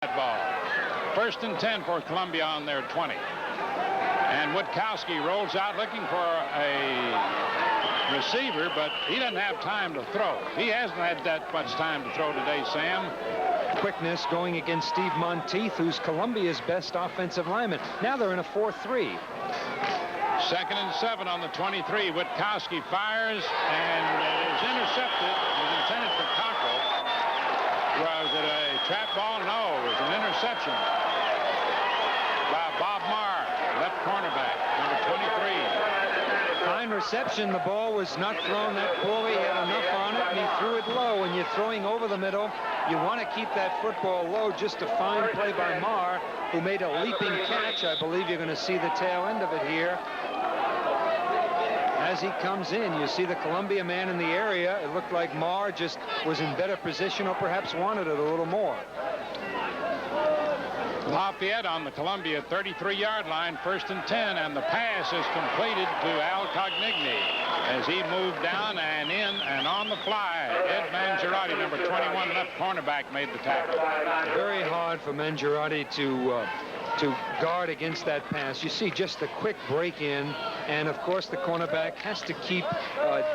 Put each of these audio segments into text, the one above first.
that ball. 1st and 10 for Columbia on their 20. And Witkowski rolls out looking for a receiver, but he doesn't have time to throw. He hasn't had that much time to throw today, Sam. Quickness going against Steve Monteith, who's Columbia's best offensive lineman. Now they're in a 4-3. 2nd and 7 on the 23. Witkowski fires, and it is intercepted. It was intended for Cockrell. Was it a trap ball? No, it was an interception by Bob Marr, left cornerback, number 23. Fine reception. The ball was not thrown that poorly. He had enough on it, and he threw it low. When you're throwing over the middle, you want to keep that football low. Just a fine play by Marr, who made a leaping catch. I believe you're going to see the tail end of it here. As he comes in, you see the Columbia man in the area. It looked like Marr just was in better position, or perhaps wanted it a little more. Lafayette on the Columbia 33-yard line, 1st and 10, and the pass is completed to Al Cognigny as he moved down and in and on the fly. Ed Mangiarotti, number 21, left cornerback, made the tackle. Very hard for Mangiarotti to guard against that pass. You see just the quick break in, and of course the cornerback has to keep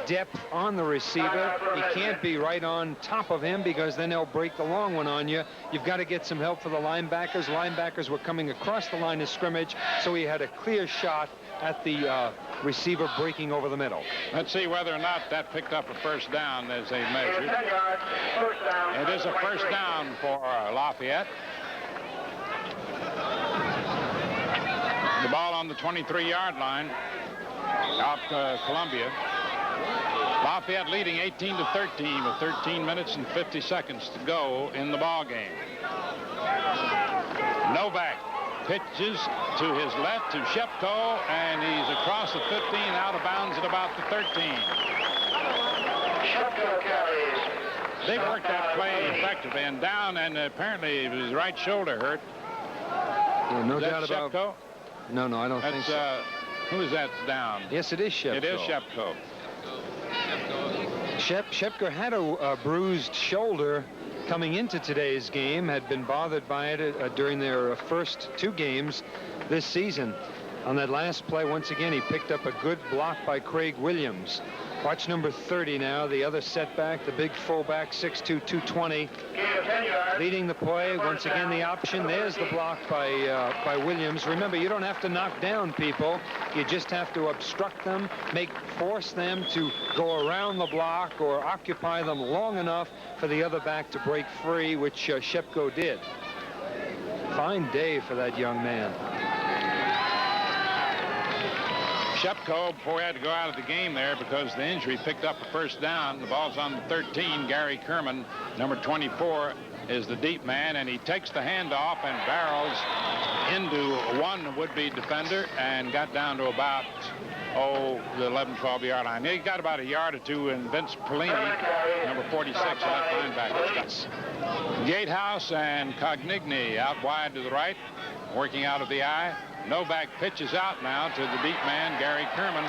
depth on the receiver. He can't be right on top of him, because then he'll break the long one on you. You've got to get some help for the linebackers. Linebackers were coming across the line of scrimmage, so he had a clear shot at the receiver breaking over the middle. Let's see whether or not that picked up a first down as they measured. It is a first down for Lafayette. The ball on the 23-yard line of Columbia. Lafayette leading 18-13 with 13 minutes and 50 seconds to go in the ball game. Novak pitches to his left to Shepko, and he's across the 15, out of bounds at about the 13. Shepko carries. They worked that play effectively, and down, and apparently his right shoulder hurt. Yeah, no doubt about Shepko? No, I don't think so. Who is that down? Yes, it is Shepko. It is Shepko. Shepko had a bruised shoulder coming into today's game, had been bothered by it during their first 2 games this season. On that last play, once again, he picked up a good block by Craig Williams. Watch number 30 now, the other setback, the big fullback, 6'2", 220, leading the play. Once again, the option. There's the block by Williams. Remember, you don't have to knock down people. You just have to obstruct them, force them to go around the block or occupy them long enough for the other back to break free, which Shepko did. Fine day for that young man. Shepko, before he had to go out of the game there because of the injury, picked up a first down. The ball's on the 13. Gary Kerman, number 24, is the deep man, and he takes the handoff and barrels into one would-be defender and got down to about, the 11, 12-yard line. He got about a yard or two, and Vince Pellini, number 46, left linebacker. Gatehouse and Cognigny out wide to the right, working out of the eye. Novak pitches out now to the deep man, Gary Kerman.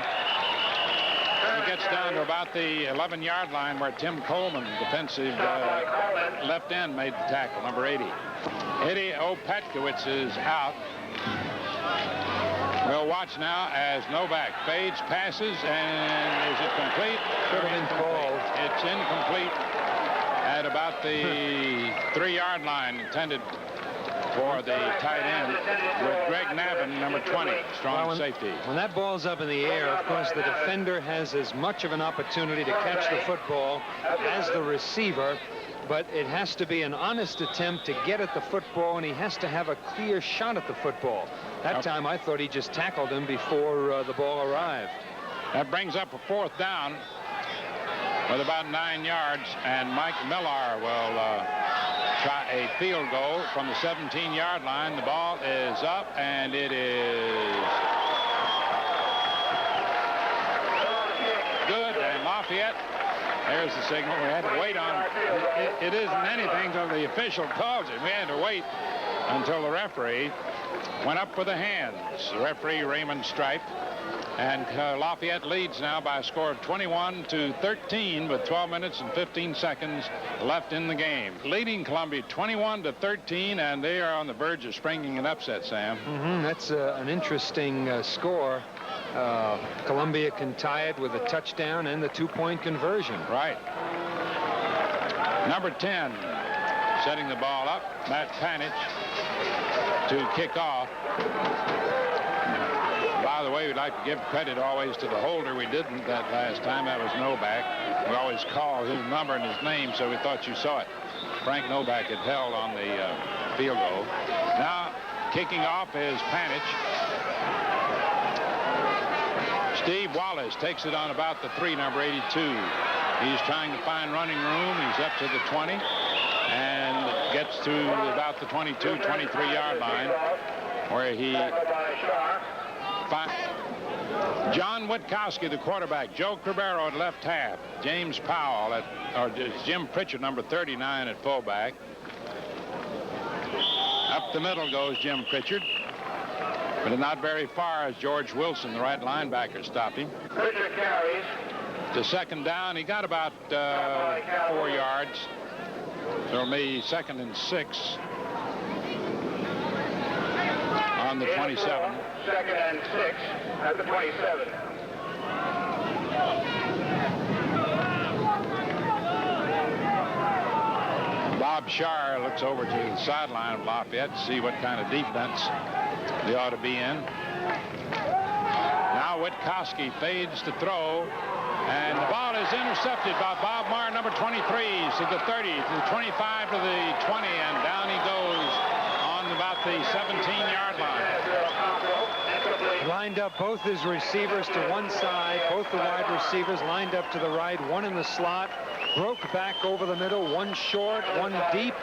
He gets down to about the 11-yard line where Tim Coleman, defensive left end, made the tackle, number 80. Eddie Opatkowitz is out. We'll watch now as Novak fades, passes, and is it complete? Should have been called. It's incomplete at about the 3-yard line, intended for the tight end with Greg Navin, number 20, strong safety. When that ball's up in the air, of course, the defender has as much of an opportunity to catch the football as the receiver, but it has to be an honest attempt to get at the football, and he has to have a clear shot at the football. That time, I thought he just tackled him before the ball arrived. That brings up a 4th down with about 9 yards, and Mike Millar will try a field goal from the 17-yard line. The ball is up, and it is good. And Lafayette, there's the signal. We had to wait on it. It isn't anything until the official calls it. We had to wait until the referee went up for the hands. The referee, Raymond Stripe, And Lafayette leads now by a score of 21-13 with 12 minutes and 15 seconds left in the game. Leading Columbia 21-13, and they are on the verge of springing an upset, Sam. That's an interesting score. Columbia can tie it with a touchdown and the 2-point conversion. Right. Number 10 setting the ball up, Matt Panich, to kick off. By the way, we'd like to give credit always to the holder. We didn't that last time. That was Novak. We always call his number and his name, so we thought you saw it. Frank Novak had held on the field goal. Now, kicking off is Panich. Steve Wallace takes it on about the 3, number 82. He's trying to find running room. He's up to the 20 and gets to about the 22, 23-yard line where he John Witkowski, the quarterback. Joe Cribero at left half. James Powell Jim Pritchard, number 39, at fullback. Up the middle goes Jim Pritchard, but not very far as George Wilson, the right linebacker, stopped him. Pritchard carries. The second down, he got about 4 yards. So maybe 2nd and 6 on the 27. 2nd and 6 at the 27. Bob Scharr looks over to the sideline of Lafayette to see what kind of defense they ought to be in. Now Witkowski fades to throw, and the ball is intercepted by Bob Marr, number 23, to the 30, to the 25, to the 20, and down he goes on about the 17-yard line. Lined up both his receivers to one side, both the wide receivers lined up to the right, one in the slot, broke back over the middle, one short, one deep.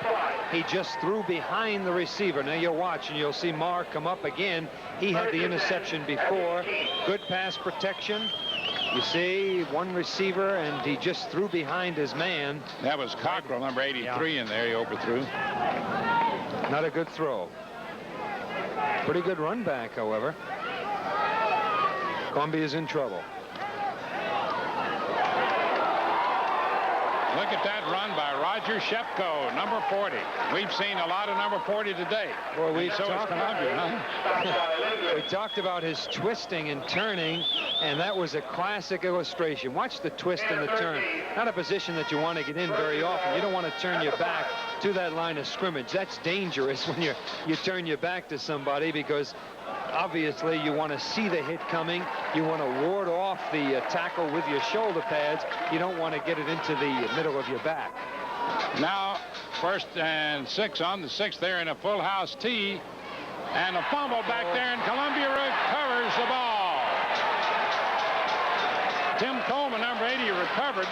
He just threw behind the receiver. Now you'll watch and you'll see Marr come up again. He had the interception before. Good pass protection. You see one receiver, and he just threw behind his man. That was Cockrell, number 83, in there. He overthrew. Not a good throw. Pretty good run back, however. Columbia's in trouble. Look at that run by Roger Shepko, number 40. We've seen a lot of number 40 today. Well, we talked about his twisting and turning, and that was a classic illustration. Watch the twist and the turn. Not a position that you want to get in very often. You don't want to turn your back to that line of scrimmage. That's dangerous when you turn your back to somebody, because obviously you want to see the hit coming. You want to ward off the tackle with your shoulder pads. You don't want to get it into the middle of your back. Now 1st and 6 on the 6th. They're in a full house tee, and a fumble back there, and Columbia recovers the ball. Tim Coleman, number 80, recovered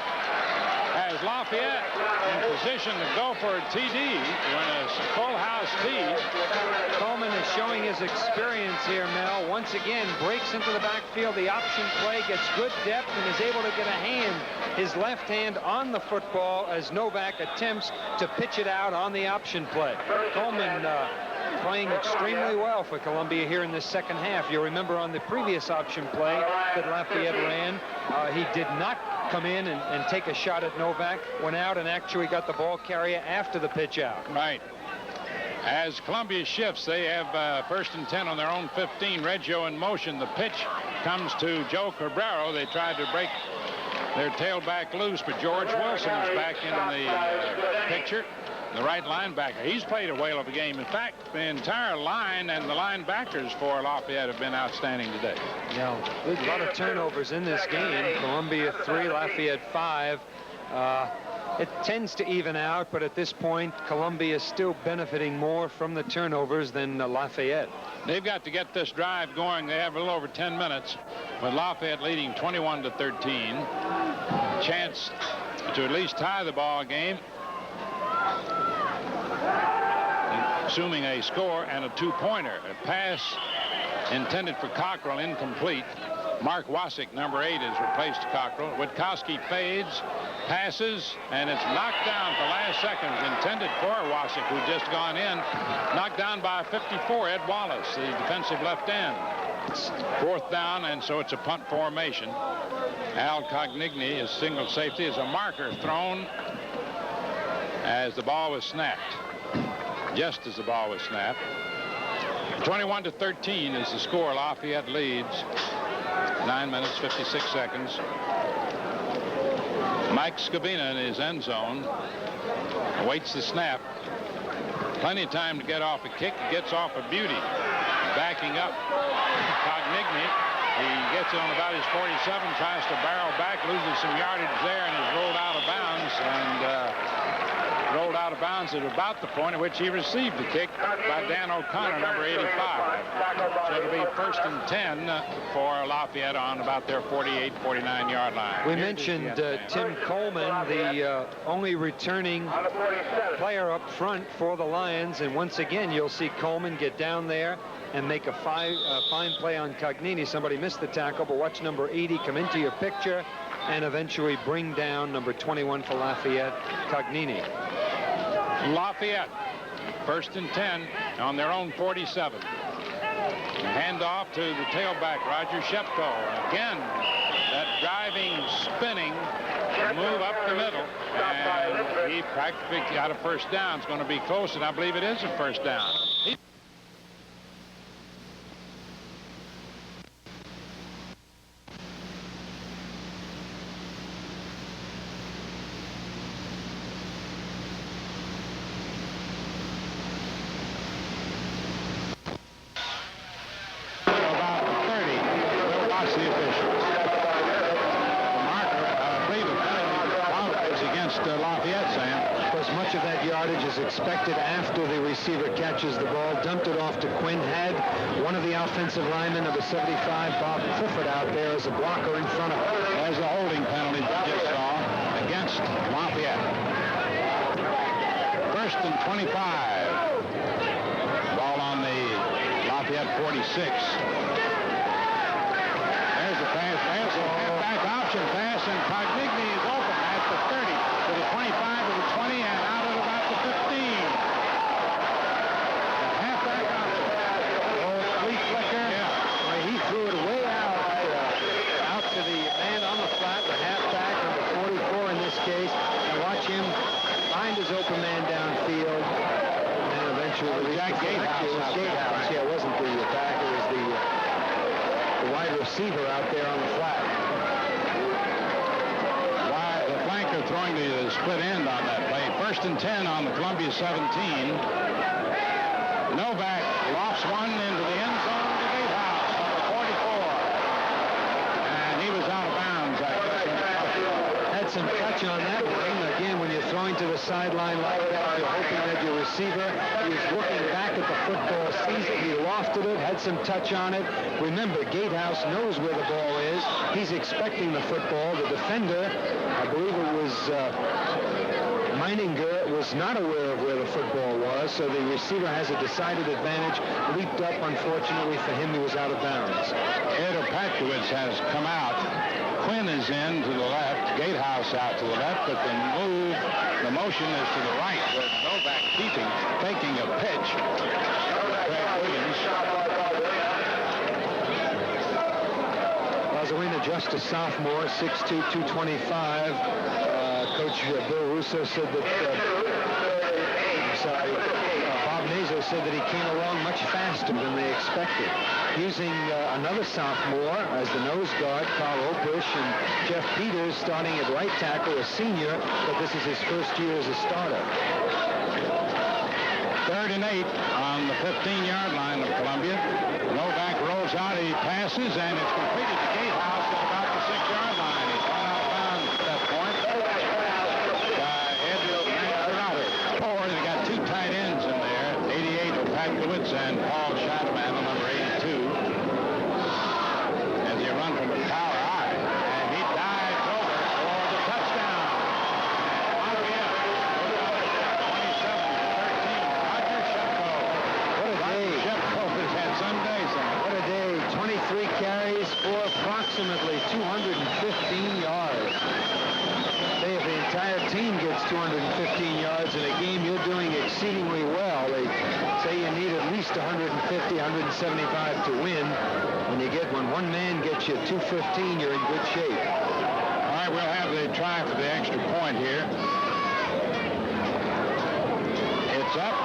as Lafayette in position to go for a TD when a full house tee. Coleman is showing his experience here, Mel. Once again, breaks into the backfield, the option play, gets good depth, and is able to get his left hand on the football as Novak attempts to pitch it out on the option play. Coleman playing extremely well for Columbia here in the second half. You'll remember on the previous option play that Lafayette ran, he did not come in and take a shot at Novak, went out and actually got the ball carrier after the pitch out. Right. As Columbia shifts, they have 1st and 10 on their own 15. Reggio in motion. The pitch comes to Joe Cabrero. They tried to break their tailback loose, but George Wilson is back in the picture. The right linebacker. He's played a whale of a game. In fact, the entire line and the linebackers for Lafayette have been outstanding today. Yeah, there's a lot of turnovers in this game. Columbia 3, Lafayette 5. It tends to even out, but at this point, Columbia is still benefiting more from the turnovers than Lafayette. They've got to get this drive going. They have a little over 10 minutes, with Lafayette leading 21-13. Chance to at least tie the ball game, assuming a score and a 2-pointer. A pass intended for Cockrell, incomplete. Mark Wasik, number 8, is replaced Cockrell. Witkowski fades, passes, and it's knocked down for last seconds, intended for Wasik, who'd just gone in. Knocked down by 54, Ed Wallace, the defensive left end. yards. 4th down, and so it's a punt formation. Al Cognigny is single safety. As a marker thrown as the ball was snapped. Just as the ball was snapped. 21-13 is the score. Lafayette leads. 9 minutes, 56 seconds. Mike Scavina in his end zone awaits the snap. Plenty of time to get off a kick. He gets off a beauty. Backing up. Cognigny. He gets it on about his 47, tries to barrel back, loses some yardage there, and is rolled out of bounds. Rolled out of bounds at about the point at which he received the kick by Dan O'Connor, number 85. So it'll be 1st and 10 for Lafayette on about their 48, 49-yard line. We mentioned Tim Coleman, the only returning player up front for the Lions. And once again, you'll see Coleman get down there and make a fine play on Cognini. Somebody missed the tackle, but watch number 80 come into your picture and eventually bring down number 21 for Lafayette, Cognini. Lafayette, 1st and 10 on their own 47. Hand off to the tailback, Roger Shepko. Again, that driving, spinning move up the middle, and he practically got a 1st down. It's going to be close, and I believe it is a 1st down. Expected after the receiver catches the ball, dumped it off to Quinn. Had one of the offensive linemen, number 75, Bob Clifford, out there as a blocker in front of him. There's a holding penalty you just saw against Lafayette. 1st and 25. Ball on the Lafayette 46. There's a pass. There's a halfback option pass, and Cognigny is open at the 30 to the 25 to the 20 and out at about the 15. Halfback option. Flea flicker. Yeah. Well, he threw it way out to the man on the flat, the halfback, number 44 in this case, and watch him find his open man downfield, and eventually Jack Gatehouse. Yeah, it wasn't the back, it was the wide receiver out there on the flat. The flanker throwing the split end on that play. 1st and 10 on the Columbia 17. Novak lofts one into the end zone to Gatehouse, number 44. And he was out of bounds. Had some touch on that one. Again, when you're throwing to the sideline like that, you're hoping that your receiver is looking back at the football, sees it, he lofted it, had some touch on it. Remember, Gatehouse knows where the ball is. He's expecting the football. The defender, I believe it was Meininger, was not aware of where the football was, so the receiver has a decided advantage. Leaped up, unfortunately for him, he was out of bounds. Ed Opatkowitz has come out. Quinn is in to the left, Gatehouse out to the left, but the motion is to the right with Novak taking a pitch. Craig Williams. Lazarina, just a sophomore, 6'2", 225. Coach Bill Russo said that, Bob Nazo said that he came along much faster than they expected. Using another sophomore as the nose guard, Carl Opish, and Jeff Peters starting at right tackle, a senior, but this is his first year as a starter. 3rd and 8 on the 15-yard line of Columbia. Novak rolls out, he passes, and it's completed to Gatehouse at about the 6-yard line. He's run out of bounds at that point. They got 2 tight ends in there, 88 Opatkowitz and Paul Scheidemann, number 82. As they run from the power eye, and he dives over for the touchdown. Lafayette goes up 27-13. Roger Shepko. What a day. Shepko has had some days on it. What a day. 23 carries for approximately 215 yards. Say if the entire team gets 215 yards in a game, you're doing exceedingly well. They say you need at least least 150, 175 to win. When you get one man gets you 215, you're in good shape. All right, we'll have the try for the extra point here. It's up.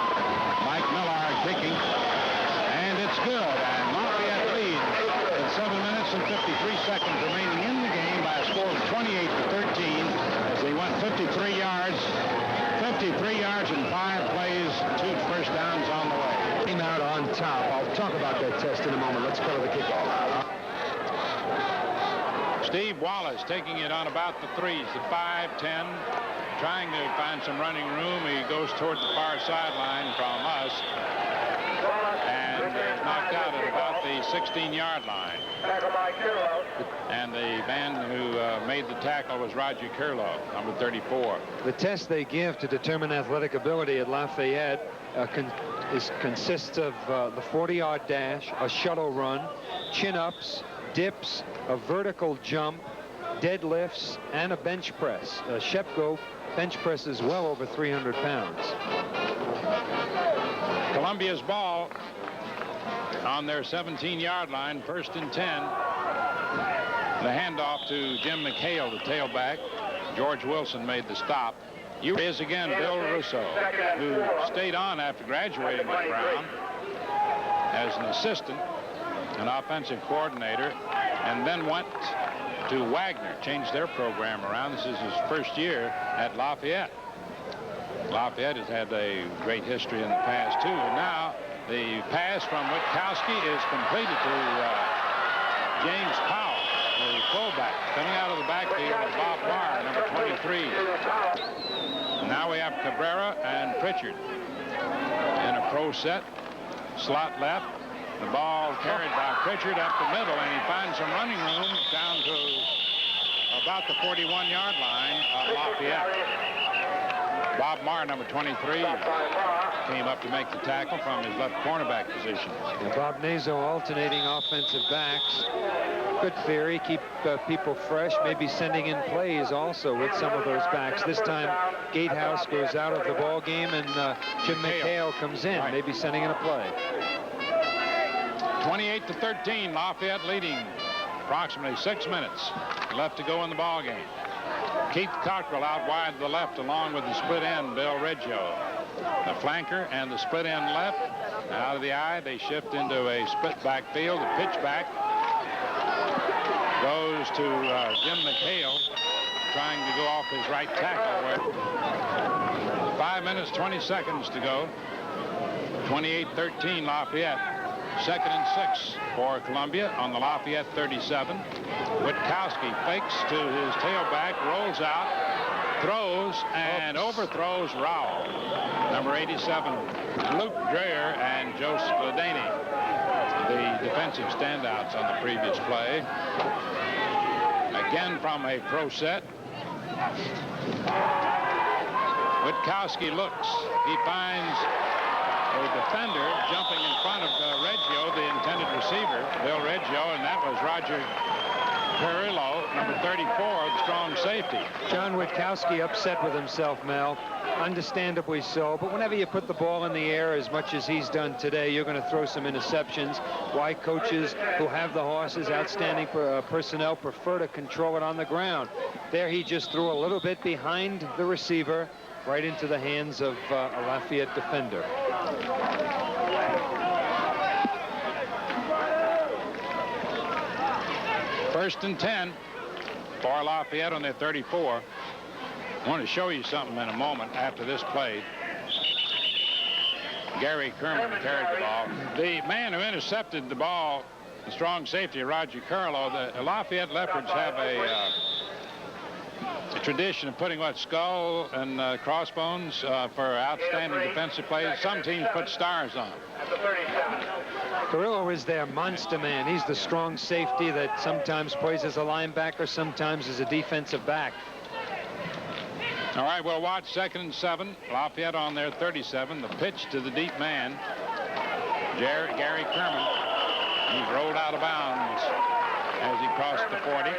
Mike Miller kicking. And it's good. And Lafayette leads with 7 minutes and 53 seconds remaining in the game by a score of 28-13 as they went 53 yards. 53 yards in 5 plays, 2 first downs on the way. Came out on top. I'll talk about that test in a moment. Let's go to the kickoff. Steve Wallace taking it on about the 3s at 5-10, trying to find some running room. He goes toward the far sideline from us and is knocked out at about the 16-yard line. And the man who made the tackle was Roger Curlow, number 34. The test they give to determine athletic ability at Lafayette consists of the 40-yard dash, a shuttle run, chin-ups, dips, a vertical jump, deadlifts, and a bench press. Shepko bench presses well over 300 pounds. Columbia's ball on their 17-yard line, 1st and 10. The handoff to Jim McHale, the tailback. George Wilson made the stop. Here is again Bill Russo, who stayed on after graduating at Brown as an assistant, an offensive coordinator, and then went to Wagner, changed their program around. This is his first year at Lafayette. Lafayette has had a great history in the past, too. And now the pass from Witkowski is completed to James Powell, the fullback, coming out of the backfield of Bob Marr, number 23. Now we have Cabrera and Pritchard in a pro set, slot left. The ball carried by Pritchard up the middle, and he finds some running room down to about the 41-yard line of Lafayette. Bob Marr, number 23, came up to make the tackle from his left cornerback position. And Bob Nazo alternating offensive backs. Good theory, keep people fresh, maybe sending in plays also with some of those backs. This time, Gatehouse goes out of the ball game, and Jim McHale comes in, maybe sending in a play. 28-13, Lafayette leading. Approximately 6 minutes left to go in the ball game. Keith Cockrell out wide to the left along with the split end, Bill Reggio. The flanker and the split end left. Out of the eye, they shift into a split backfield. The pitch back goes to Jim McHale, trying to go off his right tackle. 5 minutes, 20 seconds to go. 28-13 Lafayette. 2nd and 6 for Columbia on the Lafayette 37. Witkowski fakes to his tailback, rolls out, throws, and overthrows Rowell. Number 87, Luke Dreyer and Joe Skladany, the defensive standouts on the previous play. Again from a pro set. Witkowski looks. He finds a defender jumping in front of Reggio, the intended receiver, Bill Reggio, and that was Roger Perillo, number 34, the strong safety. John Witkowski upset with himself, Mel. Understandably so, but whenever you put the ball in the air as much as he's done today, you're going to throw some interceptions. Why coaches who have the horses, outstanding personnel, prefer to control it on the ground. There he just threw a little bit behind the receiver, right into the hands of a Lafayette defender. First and 10 for Lafayette on their 34. I want to show you something in a moment after this play. Gary Kerman carried the ball. The man who intercepted the ball, the strong safety, Roger Carlo, the Lafayette Leopards have a tradition of putting skull and crossbones for outstanding defensive plays. Some teams put stars on. Carrillo is their monster man. He's the strong safety that sometimes plays as a linebacker, sometimes as a defensive back. All right, we'll watch 2nd and 7. Lafayette on their 37. The pitch to the deep man, Gary Kerman. He's rolled out of bounds as he crossed the 40.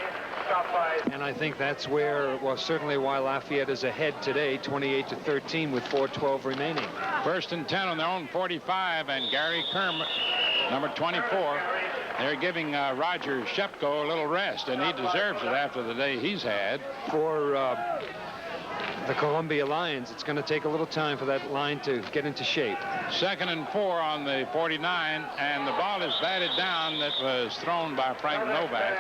And I think that's where, well, certainly why Lafayette is ahead today, 28-13 with 4:12 remaining. 1st and 10 on their own 45, and Gary Kermit, number 24, they're giving Roger Shepko a little rest, and he deserves it after the day he's had. For the Columbia Lions, it's going to take a little time for that line to get into shape. 2nd and 4 on the 49, and the ball is batted down that was thrown by Frank Novak.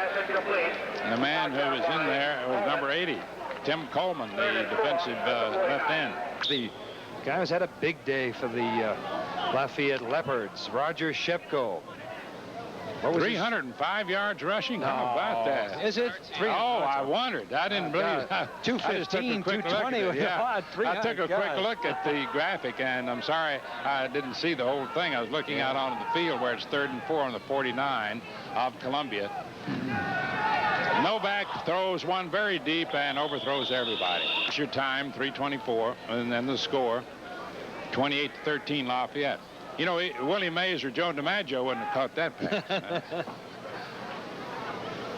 And the man who was in there was number 80, Tim Coleman, the defensive left end. The guy who's had a big day for the Lafayette Leopards, Roger Shepko. 305 yards rushing. How about that? Is it? Oh, I wondered. I didn't believe it. 215, 220. Yeah. I took a quick look at the graphic, and I'm sorry I didn't see the whole thing. I was looking out onto the field where it's 3rd and 4 on the 49 of Columbia. Novak throws one very deep and overthrows everybody. It's your time, 3:24, and then the score, 28-13 Lafayette. You know, Willie Mays or Joe DiMaggio wouldn't have caught that pass.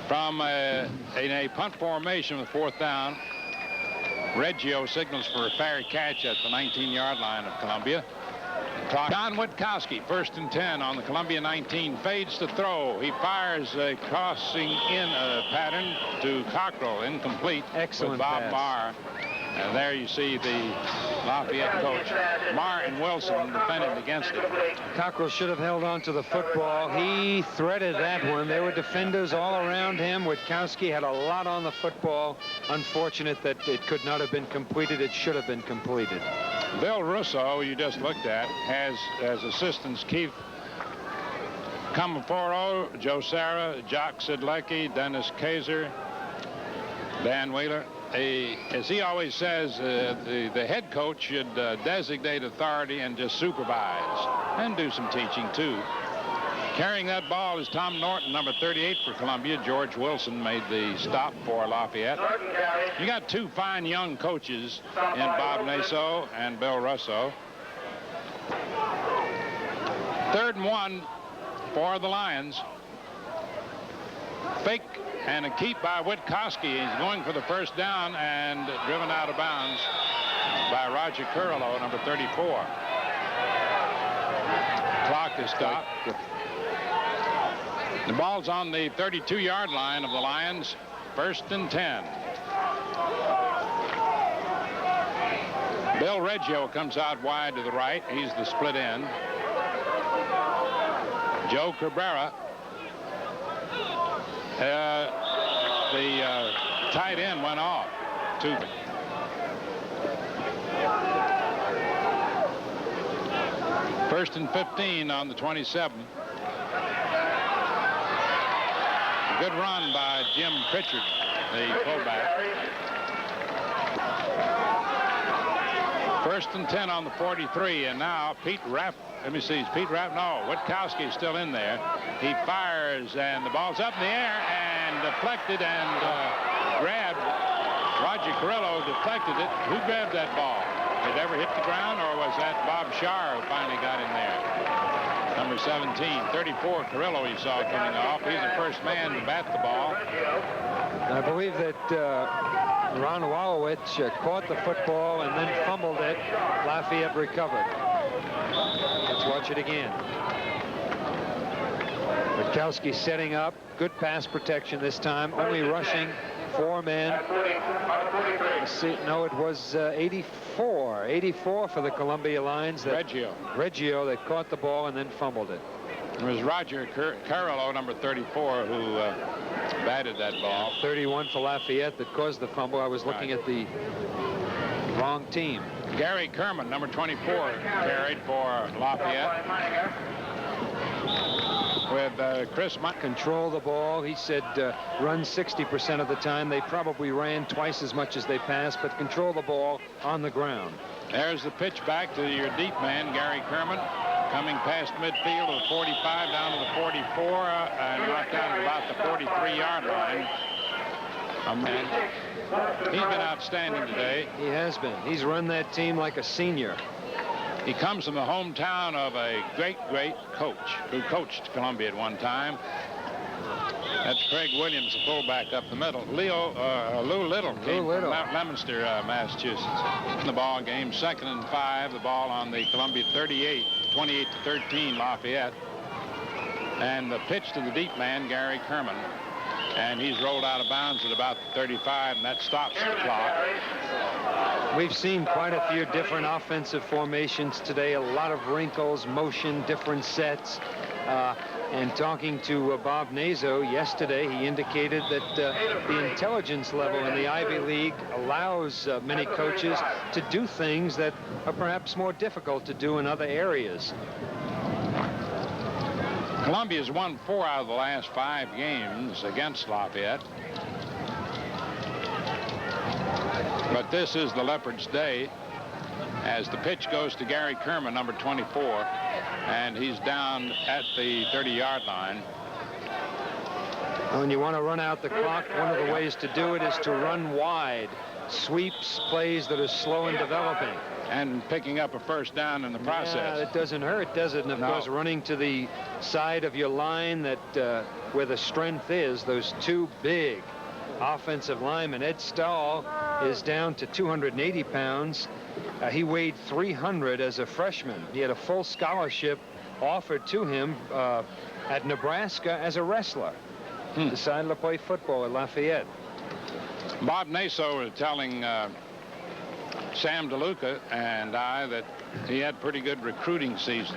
From in a punt formation with 4th down, Reggio signals for a fair catch at the 19-yard line of Columbia. John Witkowski, 1st and 10 on the Columbia 19, fades to throw. He fires a crossing in pattern to Cockrell, incomplete. Excellent with Bob pass. Marr. And there you see the Lafayette coach, Marr and Wilson, defended against it. Cockrell should have held on to the football. He threaded that one. There were defenders all around him. Witkowski had a lot on the football. Unfortunate that it could not have been completed. It should have been completed. Bill Russo, you just looked at, has as assistants Keith Camaforo, Joe Sarah, Jock Sidlecki, Dennis Kaiser, Dan Wheeler. As he always says, the head coach should designate authority and just supervise and do some teaching too. Carrying that ball is Tom Norton, number 38 for Columbia. George Wilson made the stop for Lafayette. You got two fine young coaches in Bob Naso and Bill Russo. 3rd and 1 for the Lions. Fake and a keep by Witkowski. He's going for the 1st down and driven out of bounds by Roger Curillo, number 34. Clock is stopped. The ball's on the 32-yard line of the Lions. 1st and 10. Bill Reggio comes out wide to the right. He's the split end. Joe Cabrera, the tight end, went off. 1st and 15 on the 27. Good run by Jim Pritchard, the fullback. 1st and 10 on the 43, and now Pete Rapp. Let me see, is Pete Rapp? No, Witkowski is still in there. He fires, and the ball's up in the air and deflected and grabbed. Roger Curillo deflected it. Who grabbed that ball? Did it ever hit the ground, or was that Bob Scharr who finally got in there? Number 17, 34, Curillo you saw coming off. He's the first man to bat the ball. I believe that Ron Wallowich caught the football and then fumbled it. Lafayette recovered. Let's watch it again. Witkowski setting up. Good pass protection this time. Only rushing 4 men. Let's see, no, it was 84. 84 for the Columbia Lions. Reggio that caught the ball and then fumbled it. It was Roger Curillo, number 34, who batted that ball. 31 for Lafayette that caused the fumble. I was looking at the wrong team. Gary Kerman, number 24, carried for Lafayette. With Chris Mott. Control the ball. He said run 60% of the time. They probably ran twice as much as they passed, but control the ball on the ground. There's the pitch back to your deep man, Gary Kerman, coming past midfield to the 45 down to the 44 and knocked out at about the 43-yard line. He's been outstanding today. He has been. He's run that team like a senior. He comes from the hometown of a great, great coach who coached Columbia at one time. That's Craig Williams, the fullback up the middle. Lou Little came from Leominster, Massachusetts. In the ball game, 2nd and 5. The ball on the Columbia 38, 28-13 Lafayette. And the pitch to the deep man, Gary Kerman. And he's rolled out of bounds at about 35, and that stops the clock. We've seen quite a few different offensive formations today, a lot of wrinkles, motion, different sets. And talking to Bob Nazo yesterday, he indicated that the intelligence level in the Ivy League allows many coaches to do things that are perhaps more difficult to do in other areas. Columbia's won 4 out of the last 5 games against Lafayette. But this is the Leopards' day as the pitch goes to Gary Kerman, number 24, and he's down at the 30-yard line. When you want to run out the clock, one of the ways to do it is to run wide. Sweeps, plays that are slow in developing. And picking up a first down in the process. Yeah, it doesn't hurt, does it? And of course, running to the side of your line that where the strength is, those two big offensive linemen. Ed Stahl is down to 280 pounds. He weighed 300 as a freshman. He had a full scholarship offered to him at Nebraska as a wrestler. Decided to play football at Lafayette. Bob Naso was telling Sam DeLuca and I that he had pretty good recruiting season.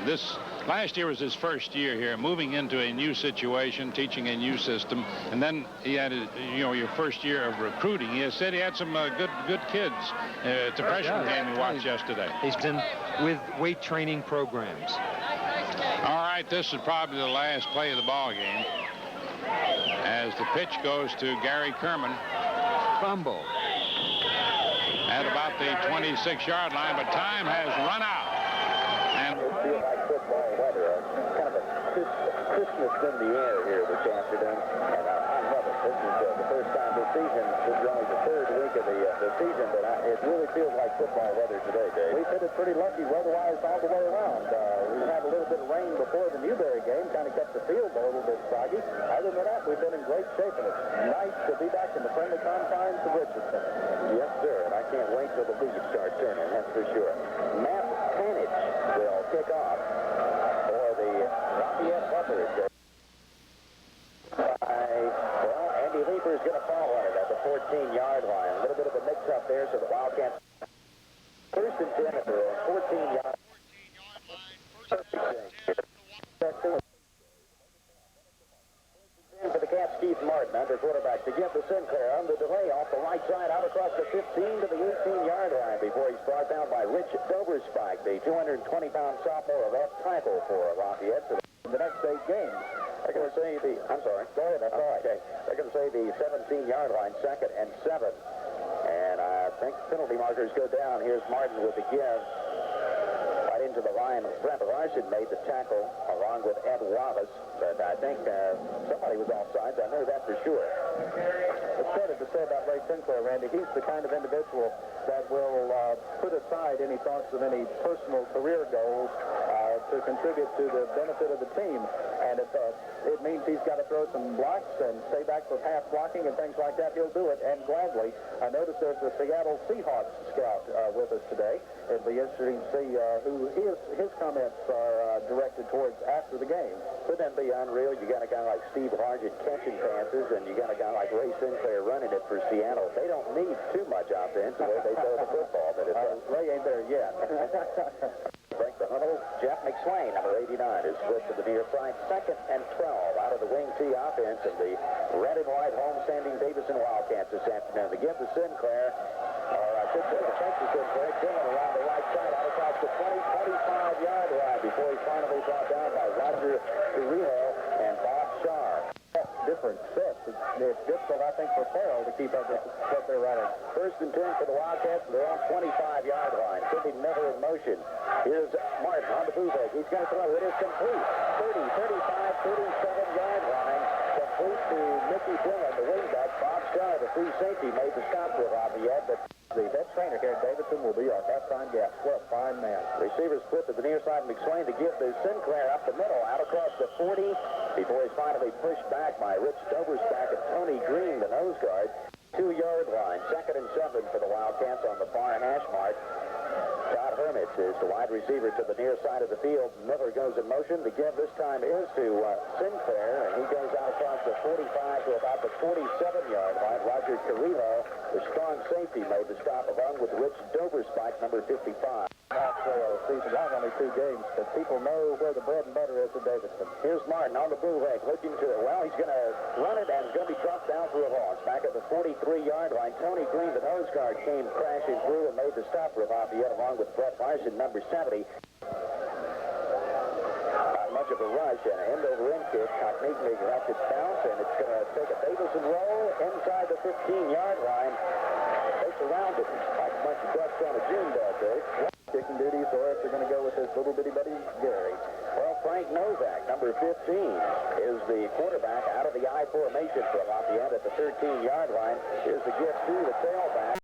Last year was his first year here, moving into a new situation, teaching a new system, and then he had, your first year of recruiting. He said he had some good kids. It's a freshman game he watched yesterday. He's been with weight training programs. All right, this is probably the last play of the ball game as the pitch goes to Gary Kerman. Fumble. At about the 26-yard line, but time has run out. And football weather, kind of a Christmas in the air here this afternoon, and I love it. This is the first time this season. This is only the 3rd week of the season, but it really feels like football weather today, Dave. We've been pretty lucky weather-wise all the way around. We had a little bit of rain before the Newberry game, kind of kept the field a little bit soggy. Other than that, we've been in great shape, and it's nice to be back in the friendly confines of Richardson. Yes, sir, and I can't wait till the leaves start turning, that's for sure. Matt Panich will kick off for the Lafayette Leopards. Andy Leeper is going to follow on it at the 14-yard line. A little bit of a mix-up there, so the Wildcats first and 10 at their 14-yard line. For the Cats, Keith Martin under quarterback to give to Sinclair on the delay off the right side out across the 15 to the 18-yard line before he's brought down by Rich Doverspike, the 220-pound sophomore of left tackle for Lafayette for the next 8 games. They're going to say I'm sorry. Go ahead. That's all right. Okay. They're going to say the 17-yard line, 2nd and 7. And I think penalty markers go down. Here's Martin with the give. Right into the line. Brent Larson made the tackle along with Ed Wallace. But I think somebody was offsides. I know that for sure. It's started to say about Ray Sinclair, Randy. He's the kind of individual that will put aside any thoughts of any personal career goals to contribute to the benefit of the team. And if it means he's got to throw some blocks and stay back for pass blocking and things like that, he'll do it, and gladly. I noticed there's the Seattle Seahawks scout with us today. It'll be interesting to see who his comments are directed towards after the game. Wouldn't that be unreal? You got a guy like Steve Hargett catching passes, and you got a guy like Ray Sinclair running it for Seattle. They don't need too much offense the way they throw the football, but Ray ain't there yet. Break the huddle. Jeff McSwain, number 89, is split to the near side. 2nd and 12 out of the wing T offense of the red and white home-standing Davidson Wildcats this afternoon. The give to Sinclair, or I should say the fake to Sinclair, Dillon around the right side out across the 25-yard line before he's finally brought down by Roger Cerrillo and Bob Shaw. Different sets. It's difficult, I think, for Farrell to keep up with what they're running. 1st and 10 for the Wildcats. They're on 25-yard line. Sending Miller in motion. Here's Martin on the Buvek. He's going to throw. It is complete. 30, 35, 37-yard line. Complete to Mickey Dillon, the wingback. Bob Shaw, the free safety, made the stop for Lafayette, but the head trainer here, Davidson, will be our halftime guest. What a fine man. Receiver split to the near side. McSwain to give to Sinclair up the middle, out across the 40 before he's finally pushed back by Rich Dobersback and Tony Green, the nose guard. 2-yard line, 2nd and 7 for the Wildcats on the far hash mark. Todd Hermits is the wide receiver to the near side of the field. Miller goes in motion. The give this time is to Sinclair, and he goes out across the 45 to about the 47-yard line. Roger Carrillo, the strong safety, made the stop along with Rich Dobersback, number 55. Season long, only 2 games, but people know where the bread and butter is at Davidson. Here's Martin on the bootleg, looking to it. Well, he's going to run it, and it's going to be dropped down for a loss. Back at the 43-yard line, Tony Green, the nose guard, came crashing through and made the stop for Lafayette, along with Brett Larson, number 70. Not much of a rush, and an end-over-end kick. Technique makes it bounce, and it's going to take a Davidson roll inside the 15-yard line. It's around it like a bunch of ducks on a June bug day. Kicking duties, or if they're going to go with this little bitty buddy Gary. Well, Frank Novak, number 15, is the quarterback out of the I formation for Lafayette at the 13-yard line. Here's the gift to the tailback.